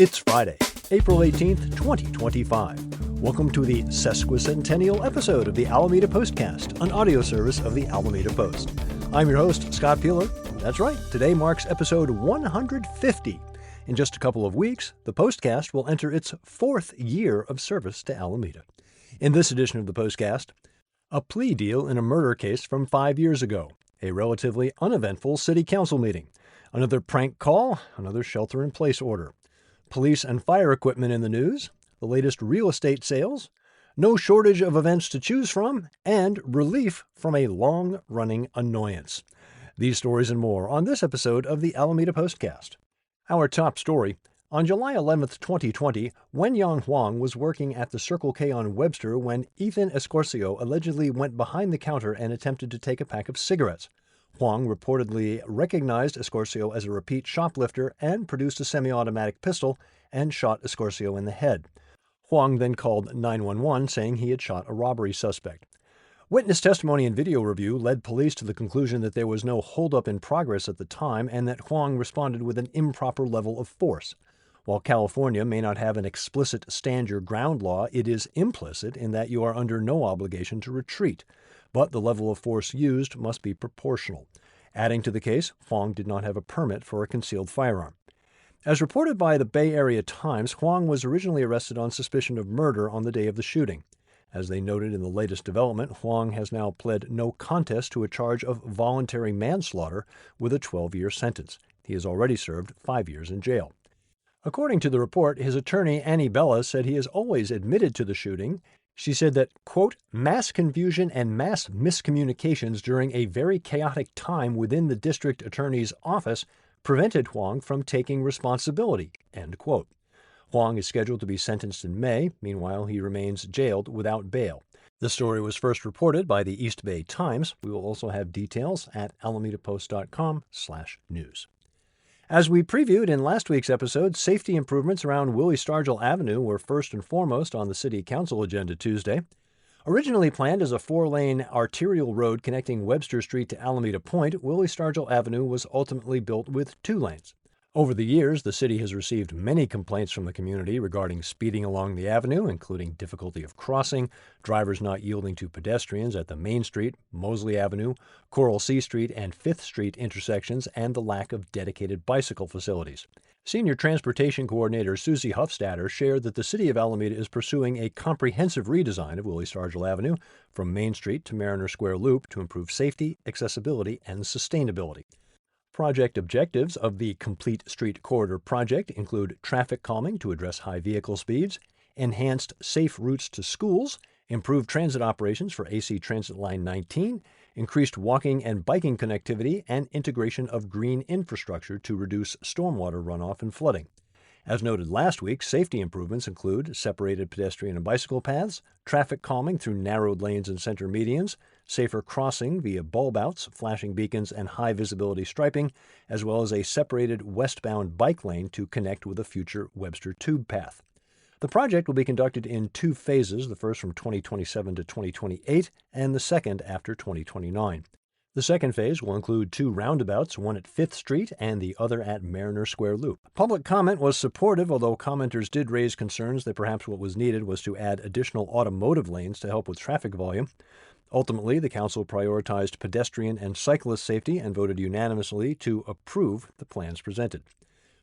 It's Friday, April 18th, 2025. Welcome to the sesquicentennial episode of the Alameda Postcast, an audio service of the Alameda Post. I'm your host, Scott Peeler. That's right, today marks episode 150. In just a couple of weeks, the Postcast will enter its fourth year of service to Alameda. In this edition of the Postcast, a plea deal in a murder case from 5 years ago, a relatively uneventful city council meeting, another prank call, another shelter-in-place order, police and fire equipment in the news, the latest real estate sales, no shortage of events to choose from, and relief from a long-running annoyance. These stories and more on this episode of the Alameda Postcast. Our top story. On July 11th, 2020, Wenyang Huang was working at the Circle K on Webster when Ethan Escorcio allegedly went behind the counter and attempted to take a pack of cigarettes. Huang reportedly recognized Escorcio as a repeat shoplifter and produced a semi-automatic pistol and shot Escorcio in the head. Huang then called 911 saying he had shot a robbery suspect. Witness testimony and video review led police to the conclusion that there was no holdup in progress at the time and that Huang responded with an improper level of force. While California may not have an explicit stand your ground law, it is implicit in that you are under no obligation to retreat. But the level of force used must be proportional. Adding to the case, Huang did not have a permit for a concealed firearm. As reported by the Bay Area Times, Huang was originally arrested on suspicion of murder on the day of the shooting. As they noted in the latest development, Huang has now pled no contest to a charge of voluntary manslaughter with a 12-year sentence. He has already served 5 years in jail. According to the report, his attorney, Annie Bella, said he has always admitted to the shooting. She said that, quote, mass confusion and mass miscommunications during a very chaotic time within the district attorney's office prevented Huang from taking responsibility, end quote. Huang is scheduled to be sentenced in May. Meanwhile, he remains jailed without bail. The story was first reported by the East Bay Times. We will also have details at alamedapost.com/news. As we previewed in last week's episode, safety improvements around Willie Stargell Avenue were first and foremost on the City Council agenda Tuesday. Originally planned as a 4-lane arterial road connecting Webster Street to Alameda Point, Willie Stargell Avenue was ultimately built with 2 lanes. Over the years, the city has received many complaints from the community regarding speeding along the avenue, including difficulty of crossing, drivers not yielding to pedestrians at the Main Street, Mosley Avenue, Coral Sea Street, and 5th Street intersections, and the lack of dedicated bicycle facilities. Senior Transportation Coordinator Susie Hufstadter shared that the city of Alameda is pursuing a comprehensive redesign of Willie Stargell Avenue from Main Street to Mariner Square Loop to improve safety, accessibility, and sustainability. Project objectives of the Complete Street Corridor project include traffic calming to address high vehicle speeds, enhanced safe routes to schools, improved transit operations for AC Transit Line 19, increased walking and biking connectivity, and integration of green infrastructure to reduce stormwater runoff and flooding. As noted last week, safety improvements include separated pedestrian and bicycle paths, traffic calming through narrowed lanes and center medians, safer crossing via bulb outs, flashing beacons, and high-visibility striping, as well as a separated westbound bike lane to connect with a future Webster Tube path. The project will be conducted in 2 phases, the first from 2027 to 2028, and the second after 2029. The second phase will include 2 roundabouts, one at 5th Street and the other at Mariner Square Loop. Public comment was supportive, although commenters did raise concerns that perhaps what was needed was to add additional automotive lanes to help with traffic volume. Ultimately, the council prioritized pedestrian and cyclist safety and voted unanimously to approve the plans presented.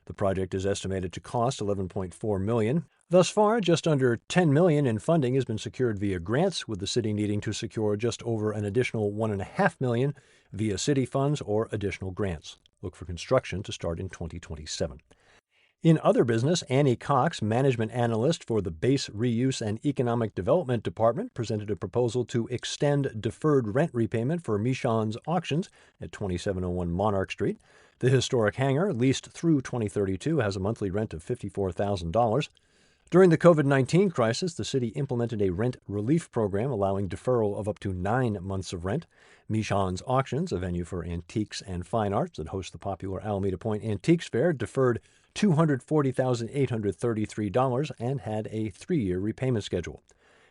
The project is estimated to cost $11.4 million. Thus far, just under $10 million in funding has been secured via grants, with the city needing to secure just over an additional $1.5 million via city funds or additional grants. Look for construction to start in 2027. In other business, Annie Cox, management analyst for the Base Reuse and Economic Development Department, presented a proposal to extend deferred rent repayment for Michon's Auctions at 2701 Monarch Street. The historic hangar, leased through 2032, has a monthly rent of $54,000. During the COVID-19 crisis, the city implemented a rent relief program allowing deferral of up to 9 months of rent. Michon's Auctions, a venue for antiques and fine arts that hosts the popular Alameda Point Antiques Fair, deferred $240,833 and had a 3-year repayment schedule.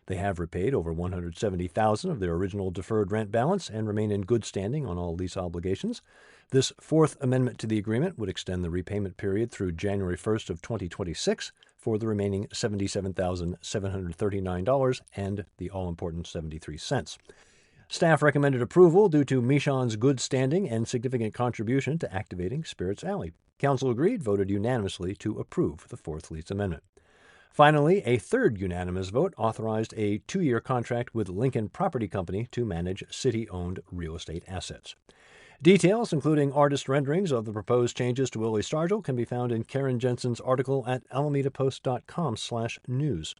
They have repaid over $170,000 of their original deferred rent balance and remain in good standing on all lease obligations. This Fourth Amendment to the agreement would extend the repayment period through January 1st of 2026 for the remaining $77,739 and the all-important 73 cents. Staff recommended approval due to Mishon's good standing and significant contribution to activating Spirits Alley. Council agreed, voted unanimously to approve the Fourth Lease Amendment. Finally, a third unanimous vote authorized a 2-year contract with Lincoln Property Company to manage city-owned real estate assets. Details, including artist renderings of the proposed changes to Willie Stargell, can be found in Karen Jensen's article at alamedapost.com/news.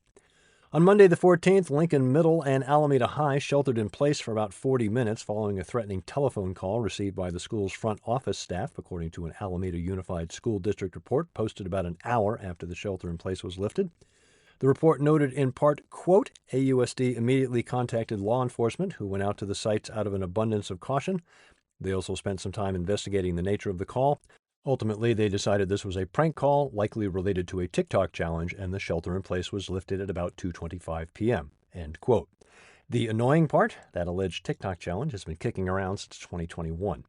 On Monday the 14th, Lincoln Middle and Alameda High sheltered in place for about 40 minutes following a threatening telephone call received by the school's front office staff, according to an Alameda Unified School District report posted about an hour after the shelter-in-place was lifted. The report noted in part, quote, AUSD immediately contacted law enforcement, who went out to the sites out of an abundance of caution. They also spent some time investigating the nature of the call. Ultimately, they decided this was a prank call, likely related to a TikTok challenge, and the shelter-in-place was lifted at about 2:25 p.m., end quote. The annoying part, that alleged TikTok challenge has been kicking around since 2021.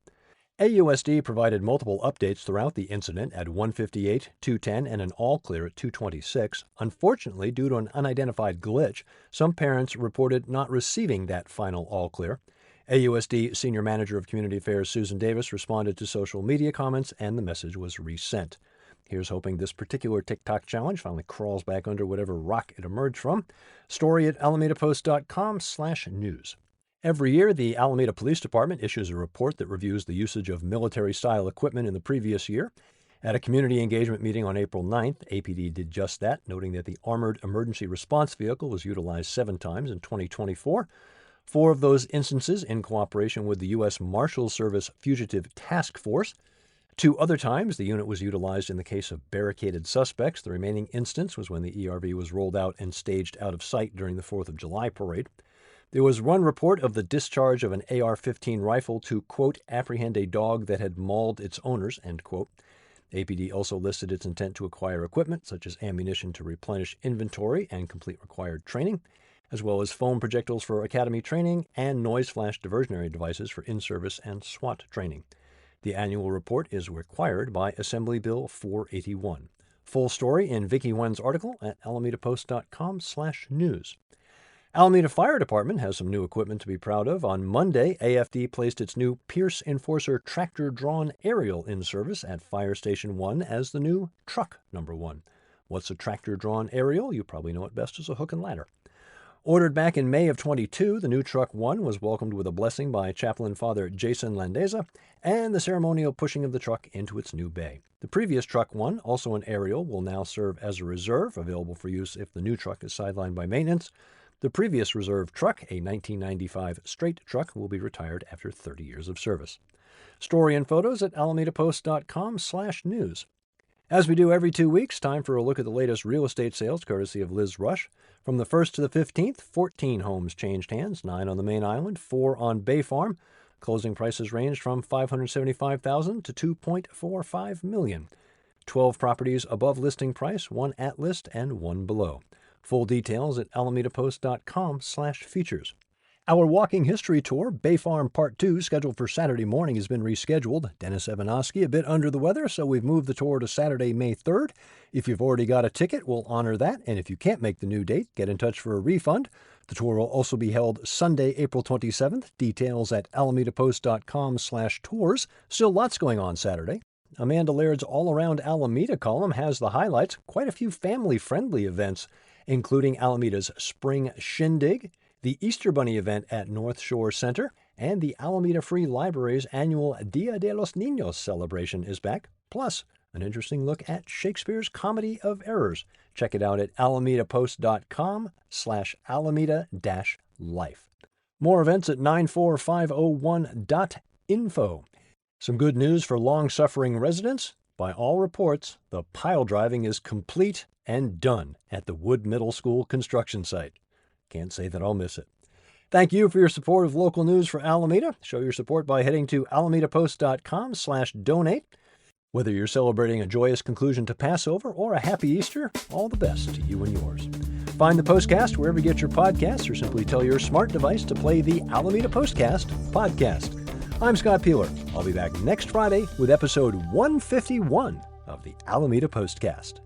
AUSD provided multiple updates throughout the incident at 1:58, 2:10, and an all-clear at 2:26. Unfortunately, due to an unidentified glitch, some parents reported not receiving that final all-clear. AUSD Senior Manager of Community Affairs Susan Davis responded to social media comments, and the message was resent. Here's hoping this particular TikTok challenge finally crawls back under whatever rock it emerged from. Story at alamedapost.com/news. Every year, the Alameda Police Department issues a report that reviews the usage of military-style equipment in the previous year. At a community engagement meeting on April 9th, APD did just that, noting that the Armored Emergency Response Vehicle was utilized 7 times in 2024. 4 of those instances in cooperation with the U.S. Marshals Service Fugitive Task Force. 2 other times, the unit was utilized in the case of barricaded suspects. The remaining instance was when the ERV was rolled out and staged out of sight during the 4th of July parade. There was one report of the discharge of an AR-15 rifle to, quote, apprehend a dog that had mauled its owners, end quote. APD also listed its intent to acquire equipment, such as ammunition to replenish inventory and complete required training, as well as foam projectiles for academy training and noise flash diversionary devices for in-service and SWAT training. The annual report is required by Assembly Bill 481. Full story in Vicki Wen's article at alamedapost.com/news. Alameda Fire Department has some new equipment to be proud of. On Monday, AFD placed its new Pierce Enforcer tractor-drawn aerial in service at Fire Station 1 as the new Truck Number 1. What's a tractor-drawn aerial? You probably know it best as a hook and ladder. Ordered back in May of 22, the new Truck 1 was welcomed with a blessing by Chaplain Father Jason Landeza and the ceremonial pushing of the truck into its new bay. The previous Truck 1, also an aerial, will now serve as a reserve, available for use if the new truck is sidelined by maintenance. The previous reserve truck, a 1995 straight truck, will be retired after 30 years of service. Story and photos at alamedapost.com/news. As we do every 2 weeks, time for a look at the latest real estate sales, courtesy of Liz Rush. From the 1st to the 15th, 14 homes changed hands, 9 on the main island, 4 on Bay Farm. Closing prices ranged from $575,000 to $2.45 million. 12 properties above listing price, 1 at list, and 1 below. Full details at alamedapost.com/features. Our walking history tour, Bay Farm Part 2, scheduled for Saturday morning, has been rescheduled. Dennis Evanosky a bit under the weather, so we've moved the tour to Saturday, May 3rd. If you've already got a ticket, we'll honor that, and if you can't make the new date, get in touch for a refund. The tour will also be held Sunday, April 27th. Details at alamedapost.com/tours. Still lots going on Saturday. Amanda Laird's All Around Alameda column has the highlights. Quite a few family-friendly events, including Alameda's Spring Shindig, the Easter Bunny event at North Shore Center, and the Alameda Free Library's annual Dia de los Niños celebration is back, plus an interesting look at Shakespeare's Comedy of Errors. Check it out at alamedapost.com/alameda-life. More events at 94501.info. Some good news for long-suffering residents. By all reports, the pile driving is complete and done at the Wood Middle School construction site. Can't say that I'll miss it. Thank you for your support of local news for Alameda. Show your support by heading to alamedapost.com/donate. Whether you're celebrating a joyous conclusion to Passover or a happy Easter, all the best to you and yours. Find the Postcast wherever you get your podcasts, or simply tell your smart device to play the Alameda Postcast podcast. I'm Scott Peeler. I'll be back next Friday with episode 151 of the Alameda Postcast.